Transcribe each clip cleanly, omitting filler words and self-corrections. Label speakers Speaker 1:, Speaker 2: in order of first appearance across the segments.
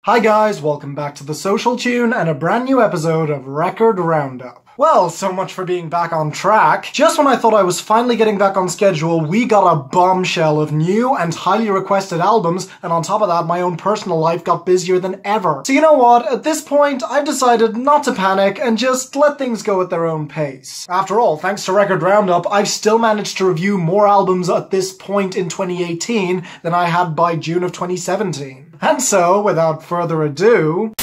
Speaker 1: Hi guys, welcome back to the Social Tune and a brand new episode of Record Roundup. Well, so much for being back on track. Just when I thought I was finally getting back on schedule, we got a bombshell of new and highly requested albums, and on top of that, my own personal life got busier than ever. So you know what? At this point, I've decided not to panic and just let things go at their own pace. After all, thanks to Record Roundup, I've still managed to review more albums at this point in 2018 than I had by June of 2017. And so, without further ado...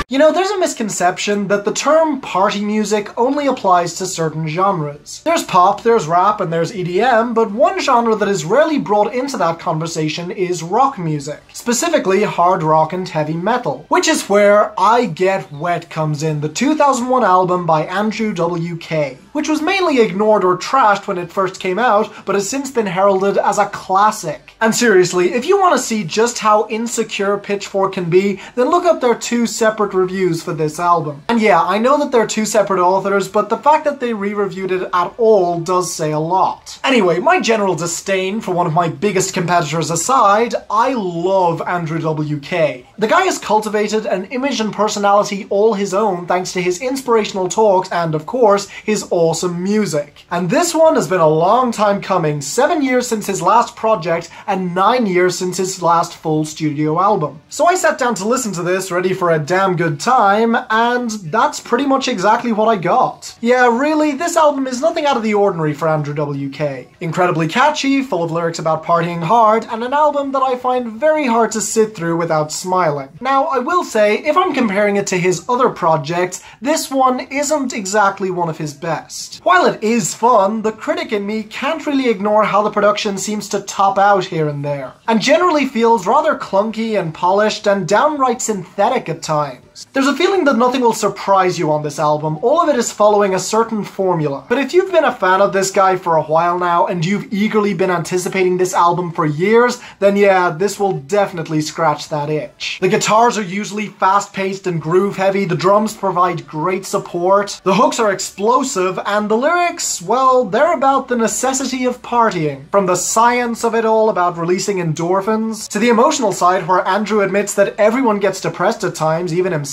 Speaker 1: You know, there's a misconception that the term party music only applies to certain genres. There's pop, there's rap, and there's EDM, but one genre that is rarely brought into that conversation is rock music. Specifically, hard rock and heavy metal. Which is where I Get Wet comes in, the 2001 album by Andrew WK. Which was mainly ignored or trashed when it first came out, but has since been heralded as a classic. And seriously, if you want to see just how insecure Pitchfork can be, then look up their two separate reviews for this album. And yeah, I know that they're two separate authors, but the fact that they re-reviewed it at all does say a lot. Anyway, my general disdain for one of my biggest competitors aside, I love Andrew WK. The guy has cultivated an image and personality all his own thanks to his inspirational talks and, of course, his awesome music. And this one has been a long time coming, 7 years since his last project and 9 years since his last full studio album. So I sat down to listen to this, ready for a damn good time, and that's pretty much exactly what I got. Yeah, really, this album is nothing out of the ordinary for Andrew WK. Incredibly catchy, full of lyrics about partying hard, and an album that I find very hard to sit through without smiling. Now, I will say, if I'm comparing it to his other projects, this one isn't exactly one of his best. While it is fun, the critic in me can't really ignore how the production seems to top out here and there, and generally feels rather clunky and polished and downright synthetic at times. There's a feeling that nothing will surprise you on this album, all of it is following a certain formula. But if you've been a fan of this guy for a while now, and you've eagerly been anticipating this album for years, then yeah, this will definitely scratch that itch. The guitars are usually fast-paced and groove-heavy, the drums provide great support, the hooks are explosive, and the lyrics, well, they're about the necessity of partying. From the science of it all about releasing endorphins, to the emotional side where Andrew admits that everyone gets depressed at times, even himself,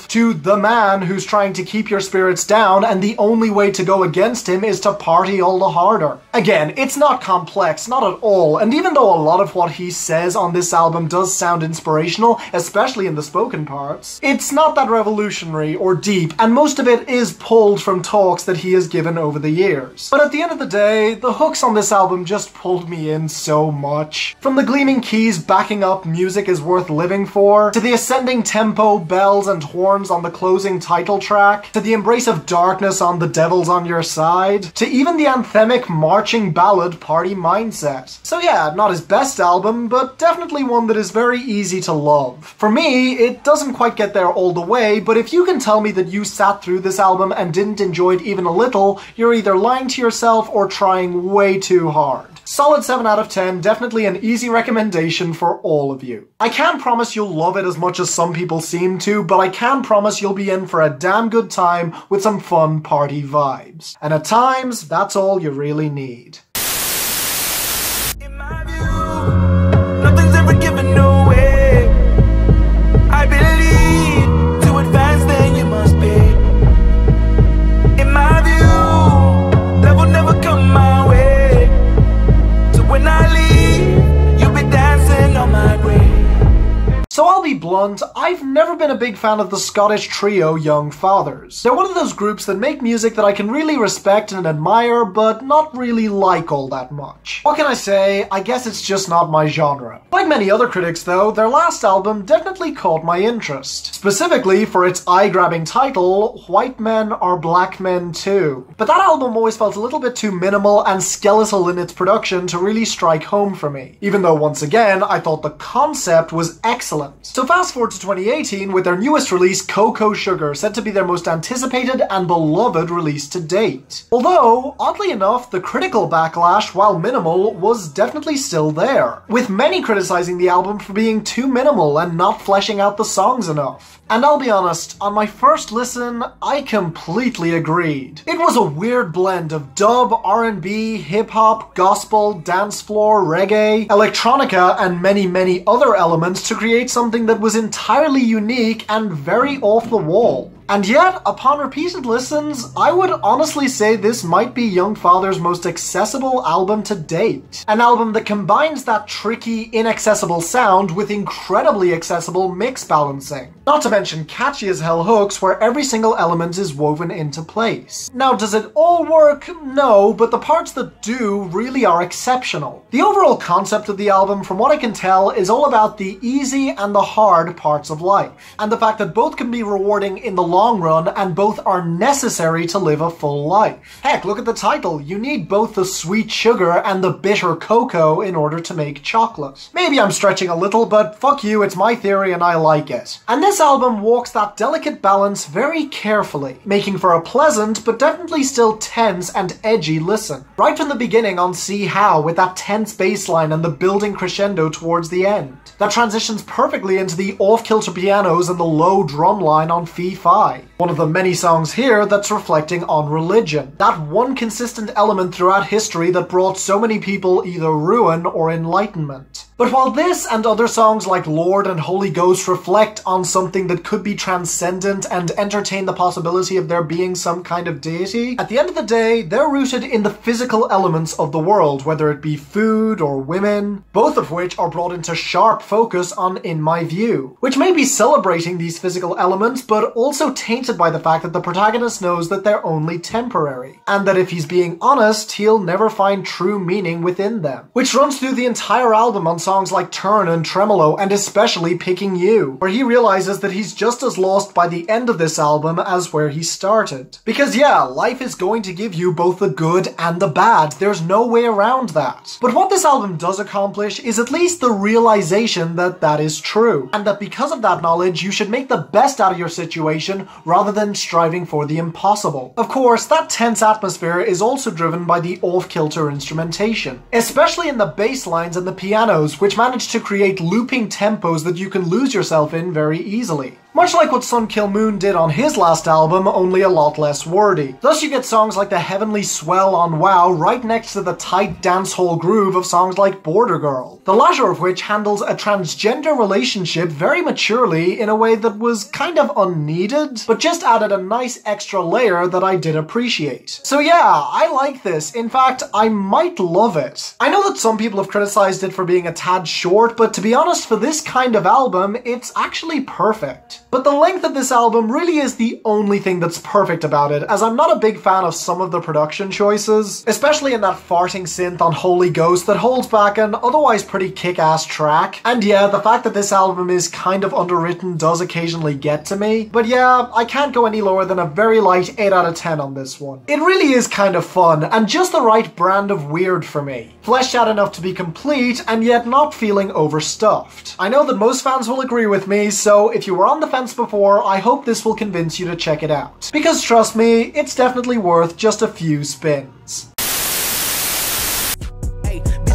Speaker 1: to the man who's trying to keep your spirits down and the only way to go against him is to party all the harder. Again, it's not complex, not at all, and even though a lot of what he says on this album does sound inspirational, especially in the spoken parts, it's not that revolutionary or deep, and most of it is pulled from talks that he has given over the years. But at the end of the day, the hooks on this album just pulled me in so much. From the gleaming keys backing up music is worth living for, to the ascending tempo, bells and horns on the closing title track, to the embrace of darkness on The Devil's on Your Side, to even the anthemic marching ballad Party Mindset. So yeah, not his best album, but definitely one that is very easy to love. For me, it doesn't quite get there all the way, but if you can tell me that you sat through this album and didn't enjoy it even a little, you're either lying to yourself or trying way too hard. Solid 7 out of 10, definitely an easy recommendation for all of you. I can't promise you'll love it as much as some people seem to, but I can promise you'll be in for a damn good time with some fun party vibes. And at times, that's all you really need.
Speaker 2: In my view, nothing's ever given away. I believe to advance then you must pay. In my view, love will never come my way. When I leave, you'll be dancing on my grave.
Speaker 1: So I'll be blunt, I've never been a big fan of the Scottish trio Young Fathers. They're one of those groups that make music that I can really respect and admire, but not really like all that much. What can I say? I guess it's just not my genre. Like many other critics though, their last album definitely caught my interest. Specifically for its eye-grabbing title, White Men Are Black Men Too. But that album always felt a little bit too minimal and skeletal in its production to really strike home for me. Even though once again, I thought the concept was excellent. So fast fast forward to 2018 with their newest release, Cocoa Sugar, said to be their most anticipated and beloved release to date. Although, oddly enough, the critical backlash, while minimal, was definitely still there, with many criticizing the album for being too minimal and not fleshing out the songs enough. And I'll be honest, on my first listen, I completely agreed. It was a weird blend of dub, R&B, hip-hop, gospel, dance floor, reggae, electronica, and many other elements to create something that was entirely unique and very off the wall. And yet, upon repeated listens, I would honestly say this might be Young Father's most accessible album to date. An album that combines that tricky, inaccessible sound with incredibly accessible mix balancing. Not to mention catchy as hell hooks where every single element is woven into place. Now, does it all work? No, but the parts that do really are exceptional. The overall concept of the album, from what I can tell, is all about the easy and the hard parts of life, and the fact that both can be rewarding in the long run and both are necessary to live a full life. Heck, look at the title. You need both the sweet sugar and the bitter cocoa in order to make chocolate. Maybe I'm stretching a little, but fuck you, it's my theory and I like it. And this album walks that delicate balance very carefully, making for a pleasant but definitely still tense and edgy listen. Right from the beginning on See How, with that tense bass line and the building crescendo towards the end. That transitions perfectly into the off-kilter pianos and the low drum line on Fee Fi. One of the many songs here that's reflecting on religion. That one consistent element throughout history that brought so many people either ruin or enlightenment. But while this and other songs like Lord and Holy Ghost reflect on something that could be transcendent and entertain the possibility of there being some kind of deity, at the end of the day, they're rooted in the physical elements of the world, whether it be food or women, both of which are brought into sharp focus on In My View, which may be celebrating these physical elements, but also tainted by the fact that the protagonist knows that they're only temporary, and that if he's being honest, he'll never find true meaning within them. Which runs through the entire album on songs like Turn and Tremolo, and especially Picking You, where he realizes that he's just as lost by the end of this album as where he started. Because yeah, life is going to give you both the good and the bad, there's no way around that. But what this album does accomplish is at least the realization that that is true, and that because of that knowledge, you should make the best out of your situation rather than striving for the impossible. Of course, that tense atmosphere is also driven by the off-kilter instrumentation, especially in the bass lines and the pianos, which manage to create looping tempos that you can lose yourself in very easily. Much like what Sun Kil Moon did on his last album, only a lot less wordy. Thus you get songs like the heavenly swell on Wow right next to the tight dancehall groove of songs like Border Girl, the latter of which handles a transgender relationship very maturely in a way that was kind of unneeded, but just added a nice extra layer that I did appreciate. So yeah, I like this. In fact, I might love it. I know that some people have criticized it for being a tad short, but to be honest, for this kind of album, it's actually perfect. But the length of this album really is the only thing that's perfect about it, as I'm not a big fan of some of the production choices, especially in that farting synth on Holy Ghost that holds back an otherwise pretty kick-ass track. And yeah, the fact that this album is kind of underwritten does occasionally get to me, but yeah, I can't go any lower than a very light 8 out of 10 on this one. It really is kind of fun, and just the right brand of weird for me. Fleshed out enough to be complete, and yet not feeling overstuffed. I know that most fans will agree with me, so if you were on the fence before, I hope this will convince you to check it out. Because trust me, it's definitely worth just a few spins.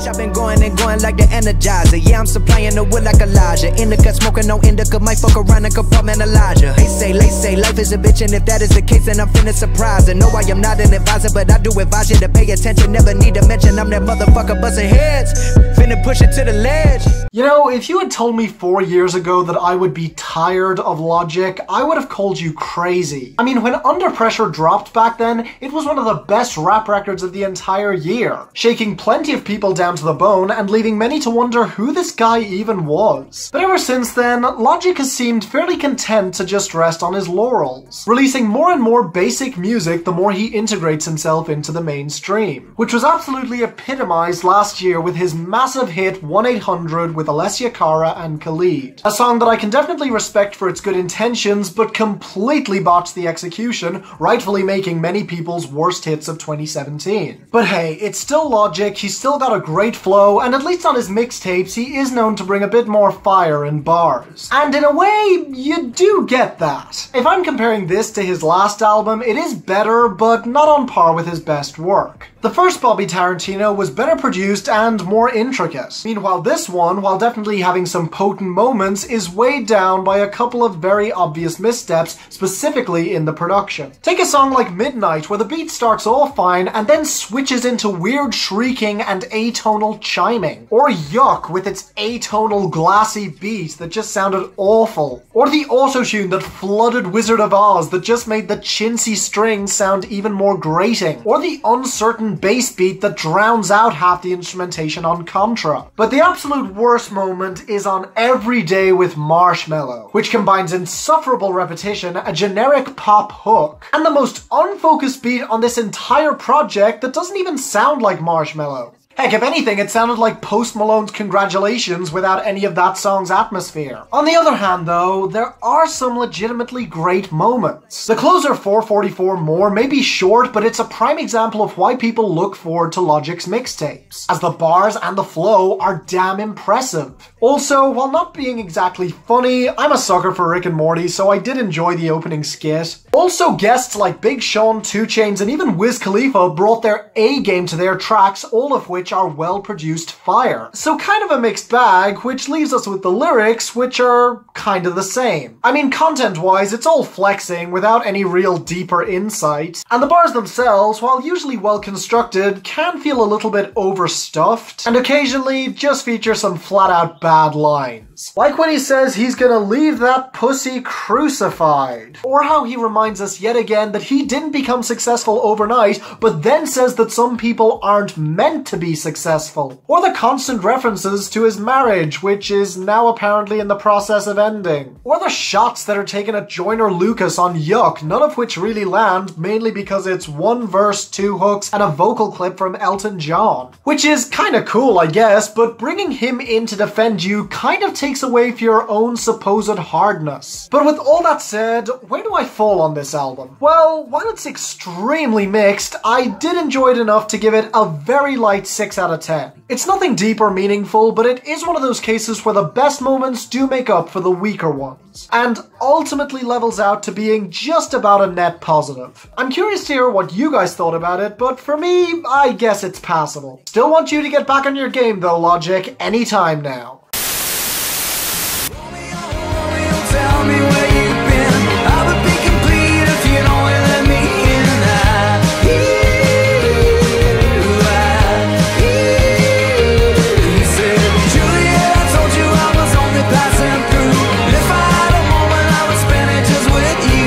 Speaker 2: I've been going and going like the Energizer. Yeah, I'm supplying the wood like Elijah. Indica smoking, no indica, might fuck around and compartmentalize. They say life is a bitch, and if that is the case, then I'm finna surprise her. No, I am not an advisor, but I do advise you to pay attention. Never need to mention I'm that motherfucker busting heads. Finna push it to the ledge.
Speaker 1: You know, if you had told me 4 years ago that I would be tired of Logic, I would have called you crazy. I mean, when Under Pressure dropped back then, it was one of the best rap records of the entire year, shaking plenty of people down to the bone and leaving many to wonder who this guy even was. But ever since then, Logic has seemed fairly content to just rest on his laurels, releasing more and more basic music the more he integrates himself into the mainstream, which was absolutely epitomized last year with his massive hit 1-800 with Alessia Cara and Khalid, a song that I can definitely respect for its good intentions but completely botched the execution, rightfully making many people's worst hits of 2017. But hey, it's still Logic, he's still got a great great flow, and at least on his mixtapes he is known to bring a bit more fire in bars. And in a way, you do get that. If I'm comparing this to his last album, it is better, but not on par with his best work. The first Bobby Tarantino was better produced and more intricate. Meanwhile, this one, while definitely having some potent moments, is weighed down by a couple of very obvious missteps, specifically in the production. Take a song like Midnight, where the beat starts off fine and then switches into weird shrieking and atonal chiming. Or Yuck, with its atonal glassy beat that just sounded awful. Or the autotune that flooded Wizard of Oz that just made the chintzy strings sound even more grating. Or the uncertain bass beat that drowns out half the instrumentation on Contra. But the absolute worst moment is on Every Day with Marshmello, which combines insufferable repetition, a generic pop hook, and the most unfocused beat on this entire project that doesn't even sound like Marshmello. Heck, if anything, it sounded like Post Malone's Congratulations without any of that song's atmosphere. On the other hand, though, there are some legitimately great moments. The closer 444 More may be short, but it's a prime example of why people look forward to Logic's mixtapes, as the bars and the flow are damn impressive. Also, while not being exactly funny, I'm a sucker for Rick and Morty, so I did enjoy the opening skit. Also, guests like Big Sean, 2 Chainz, and even Wiz Khalifa brought their A-game to their tracks, all of which are well-produced fire. So kind of a mixed bag, which leaves us with the lyrics, which are kind of the same. I mean, content-wise, it's all flexing without any real deeper insight. And the bars themselves, while usually well-constructed, can feel a little bit overstuffed, and occasionally just feature some flat-out bad lines. Like when he says he's gonna leave that pussy crucified. Or how he reminds us yet again that he didn't become successful overnight, but then says that some people aren't meant to be successful. Or the constant references to his marriage, which is now apparently in the process of ending. Or the shots that are taken at Joyner Lucas on Yuck, none of which really land, mainly because it's 1 verse, 2 hooks, and a vocal clip from Elton John. Which is kinda cool, I guess, but bringing him in to defend you kind of takes away from your own supposed hardness. But with all that said, where do I fall on this album? Well, while it's extremely mixed, I did enjoy it enough to give it a very light 6 out of 10. It's nothing deep or meaningful, but it is one of those cases where the best moments do make up for the weaker ones, and ultimately levels out to being just about a net positive. I'm curious to hear what you guys thought about it, but for me, I guess it's passable. Still want you to get back on your game though, Logic, anytime now.
Speaker 2: Tell me where you've been. I would be complete if you'd only let me in. You said, Julia, I told you I was only passing through. If I had a moment, I would spend it just with you.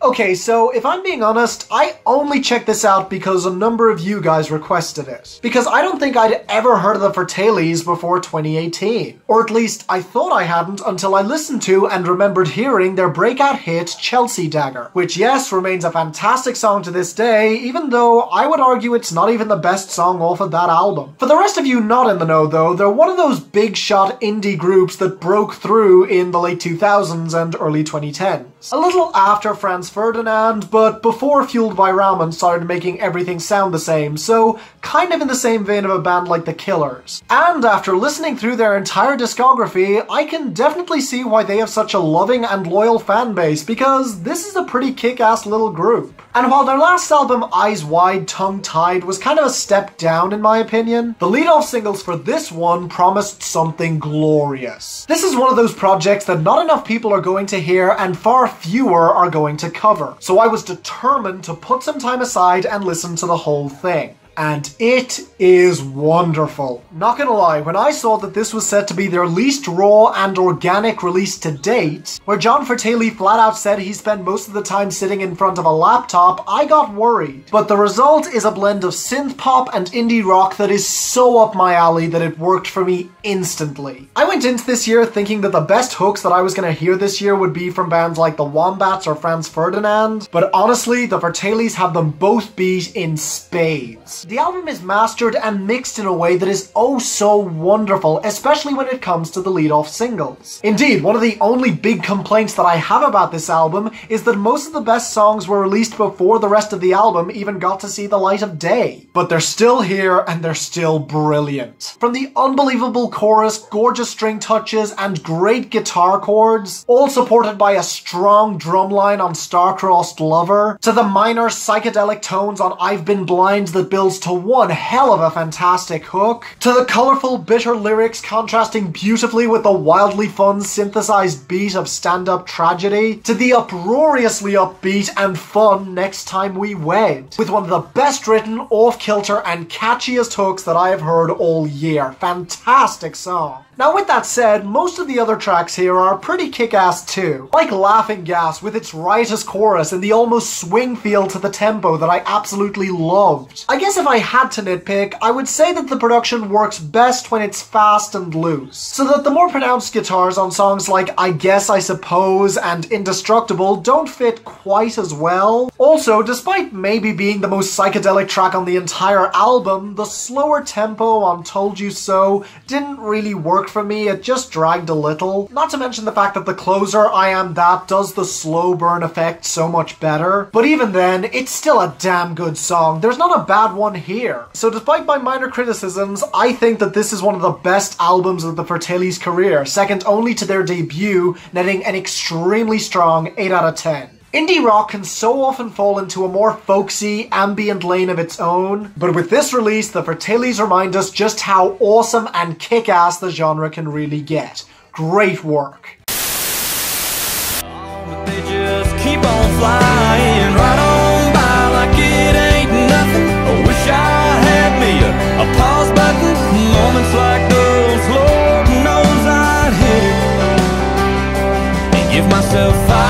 Speaker 1: Okay, so if I'm being honest, I only checked this out because a number of you guys requested it. Because I don't think I'd ever heard of the Fratelis before 2018. Or at least I thought I hadn't until I listened to and remembered hearing their breakout hit Chelsea Dagger. Which, yes, remains a fantastic song to this day, even though I would argue it's not even the best song off of that album. For the rest of you not in the know though, they're one of those big shot indie groups that broke through in the late 2000s and early 2010s. A little after Franz Ferdinand, but before Fueled by Ramen started making everything sound the same, so kind of in the same vein of a band like The Killers. And after listening through their entire discography, I can definitely see why they have such a loving and loyal fan base, because this is a pretty kick-ass little group. And while their last album, Eyes Wide, Tongue Tied, was kind of a step down in my opinion, the lead-off singles for this one promised something glorious. This is one of those projects that not enough people are going to hear and far fewer are going to cover. So I was determined to put some time aside and listen to the whole thing. And it is wonderful. Not gonna lie, when I saw that this was set to be their least raw and organic release to date, where John Fratelli flat out said he spent most of the time sitting in front of a laptop, I got worried. But the result is a blend of synth pop and indie rock that is so up my alley that it worked for me instantly. I went into this year thinking that the best hooks that I was gonna hear this year would be from bands like the Wombats or Franz Ferdinand, but honestly, the Fratellis have them both beat in spades. The album is mastered and mixed in a way that is oh so wonderful, especially when it comes to the lead-off singles. Indeed, one of the only big complaints that I have about this album is that most of the best songs were released before the rest of the album even got to see the light of day. But they're still here and they're still brilliant. From the unbelievable chorus, gorgeous string touches, and great guitar chords, all supported by a strong drumline on Starcrossed Lover, to the minor psychedelic tones on I've Been Blind that builds to one hell of a fantastic hook, to the colourful bitter lyrics contrasting beautifully with the wildly fun synthesized beat of Stand-Up Tragedy, to the uproariously upbeat and fun Next Time We Wed, with one of the best written, off-kilter and catchiest hooks that I have heard all year. Fantastic song. Now with that said, most of the other tracks here are pretty kick-ass too. Like Laughing Gas with its riotous chorus and the almost swing feel to the tempo that I absolutely loved. I guess if I had to nitpick, I would say that the production works best when it's fast and loose, so that the more pronounced guitars on songs like I Guess I Suppose and Indestructible don't fit quite as well. Also, despite maybe being the most psychedelic track on the entire album, the slower tempo on Told You So didn't really work for me. It just dragged a little. Not to mention the fact that the closer, I Am That, does the slow burn effect so much better. But even then, it's still a damn good song. There's not a bad one here. So despite my minor criticisms, I think that this is one of the best albums of the Fratellis' career, second only to their debut, netting an extremely strong 8 out of 10. Indie rock can so often fall into a more folksy, ambient lane of its own, but with this release, the Fratellis remind us just how awesome and kick-ass the genre can really get. Great work.
Speaker 2: But they just keep on flying right on by like it ain't nothing. I wish I had me a pause button. Moments like those, Lord knows I'd hit it and give myself 5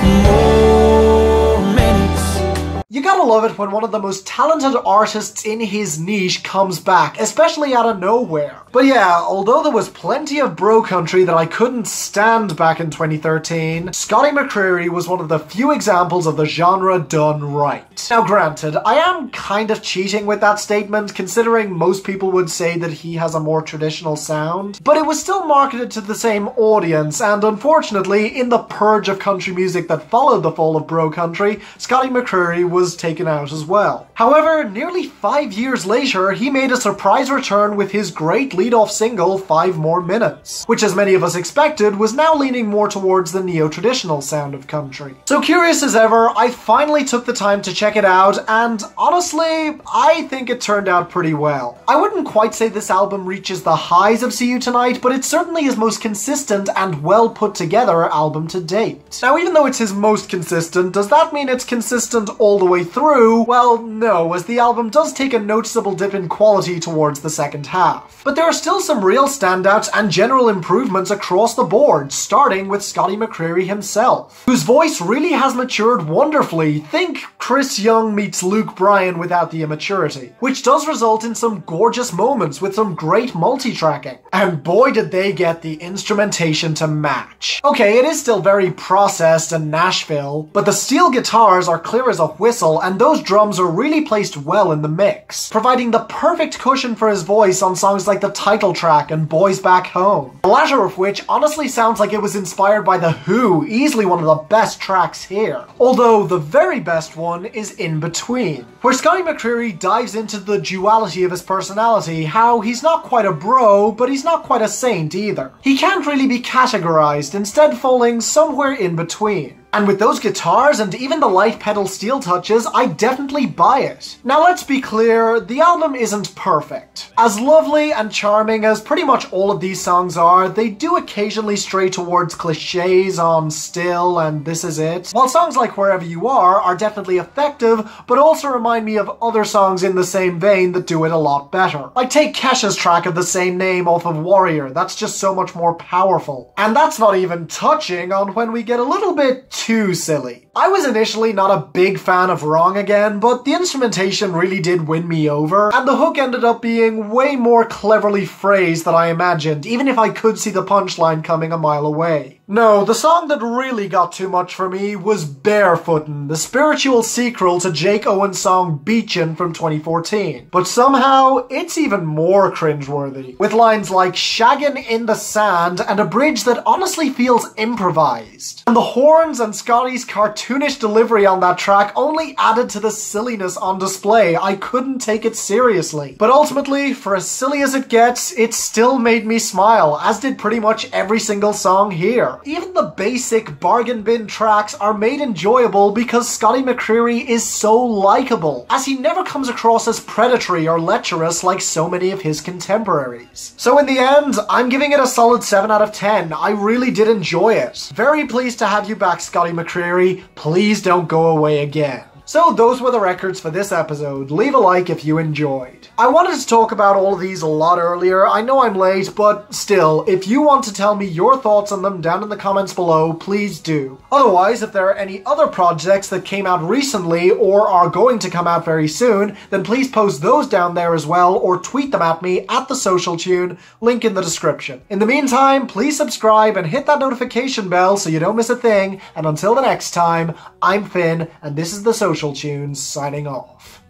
Speaker 2: more minutes.
Speaker 1: You gotta love it when one of the most talented artists in his niche comes back, especially out of nowhere. But yeah, although there was plenty of bro country that I couldn't stand back in 2013, Scotty McCreery was one of the few examples of the genre done right. Now granted, I am kind of cheating with that statement, considering most people would say that he has a more traditional sound, but it was still marketed to the same audience, and unfortunately, in the purge of country music that followed the fall of bro country, Scotty McCreery was taken out as well. However, nearly 5 years later, he made a surprise return with his great lead-off single, 5 More Minutes, which as many of us expected, was now leaning more towards the neo-traditional sound of country. So curious as ever, I finally took the time to check it out, and honestly, I think it turned out pretty well. I wouldn't quite say this album reaches the highs of See You Tonight, but it's certainly his most consistent and well put together album to date. Now, even though it's his most consistent, does that mean it's consistent all the way through? Well, no, as the album does take a noticeable dip in quality towards the second half. But there are still some real standouts and general improvements across the board, starting with Scotty McCreery himself, whose voice really has matured wonderfully. Think Chris Young meets Luke Bryan without the immaturity, which does result in some gorgeous moments with some great multi-tracking. And boy did they get the instrumentation to match. Okay, it is still very processed and Nashville, but the steel guitars are clear as a whistle and those drums are really placed well in the mix, providing the perfect cushion for his voice on songs like the title track and Boys Back Home, the latter of which honestly sounds like it was inspired by The Who, easily one of the best tracks here. Although the very best one is In Between, where Scotty McCreery dives into the duality of his personality, how he's not quite a bro, but he's not quite a saint either. He can't really be categorized, instead falling somewhere in between. And with those guitars and even the light pedal steel touches, I definitely buy it. Now let's be clear, the album isn't perfect. As lovely and charming as pretty much all of these songs are, they do occasionally stray towards cliches on Still and This Is It, while songs like Wherever You Are definitely effective, but also remind me of other songs in the same vein that do it a lot better. Like take Kesha's track of the same name off of Warrior, that's just so much more powerful. And that's not even touching on when we get a little bit too silly. I was initially not a big fan of Wrong Again, but the instrumentation really did win me over, and the hook ended up being way more cleverly phrased than I imagined, even if I could see the punchline coming a mile away. No, the song that really got too much for me was Barefootin', the spiritual sequel to Jake Owen's song Beachin' from 2014. But somehow, it's even more cringeworthy, with lines like shaggin' in the sand and a bridge that honestly feels improvised. And the horns and Scotty's cartoonish delivery on that track only added to the silliness on display. I couldn't take it seriously. But ultimately, for as silly as it gets, it still made me smile, as did pretty much every single song here. Even the basic bargain bin tracks are made enjoyable because Scotty McCreery is so likable, as he never comes across as predatory or lecherous like so many of his contemporaries. So in the end, I'm giving it a solid 7 out of 10. I really did enjoy it. Very pleased to have you back, Scotty McCreery. Please don't go away again. So those were the records for this episode. Leave a like if you enjoyed. I wanted to talk about all of these a lot earlier. I know I'm late, but still, if you want to tell me your thoughts on them down in the comments below, please do. Otherwise, if there are any other projects that came out recently or are going to come out very soon, then please post those down there as well, or tweet them at me at the Social Tune, link in the description. In the meantime, please subscribe and hit that notification bell so you don't miss a thing, and until the next time, I'm Finn, and this is the Social Tunes signing off.